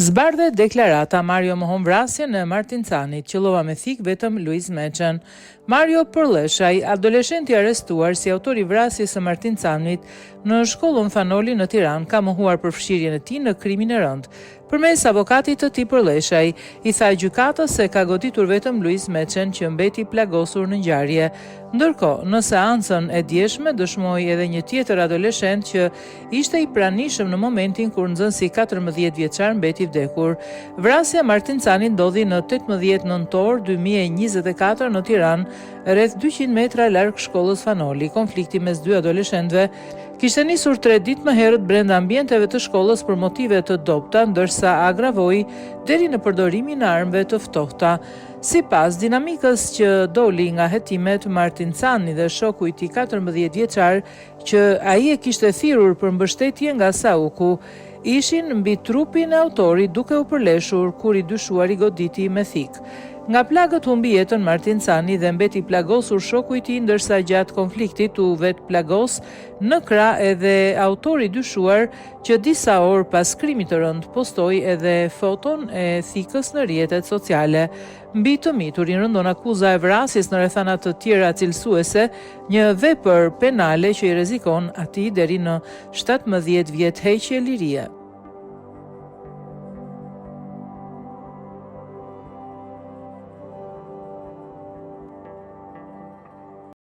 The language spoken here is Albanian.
Zbardhe deklarata Mario mohon vrasjen e Martincanit, qëllova me thik vetëm Luiz Meçen. Mario Përlleshaj, adoleshenti arrestuar si autori vrasjes së Martincanit në shkollën Fanoli në Tiranë, ka mohuar përfshirjen e tij në krimin e rënd. Përmes avokatit të tij Përlleshaj, i tha gjykatës se ka goditur vetëm Luiz Meçen që mbeti plagosur në ngjarje. Ndërkohë, në seancën e djeshme dëshmoi edhe një tjetër adoleshent që ishte i pranishëm në momentin kur nxënësi 14 vjeçar mbeti vdekur. Vrasja Martincanit ndodhi në 18 nëntor 2024 në Tiranë, rreth 200 metra larg shkollës Fanoli. Konflikti mes dy adoleshentëve kishte nisur 3 ditë më herët brenda ambienteve të shkollës për motive të dobta, ndërsa agravoi deri në përdorimin e armëve të ftohta. Sipas dinamikës që doli nga hetimet, Martincani dhe shoku i tij 14 vjeçar, që ai e kishte thirrur për mbështetje nga Sauku, ishin mbi trupin e autorit duke u përleshur kur i dyshuar i goditi me thik. Nga plagët humbi jetën Martincani dhe mbeti plagosur shoku i tij, ndërsa gjatë konfliktit u vet plagos në krah edhe autori dyshuar që disa orë pas krimit të rënd postoi edhe foton e thikës në rrjetet sociale. Mbi të miturin rëndon akuza e vrasjes në rrethana të tjera cilësuese, një vepër penale që i rrezikon atij deri në 17 vjet heqje lirie.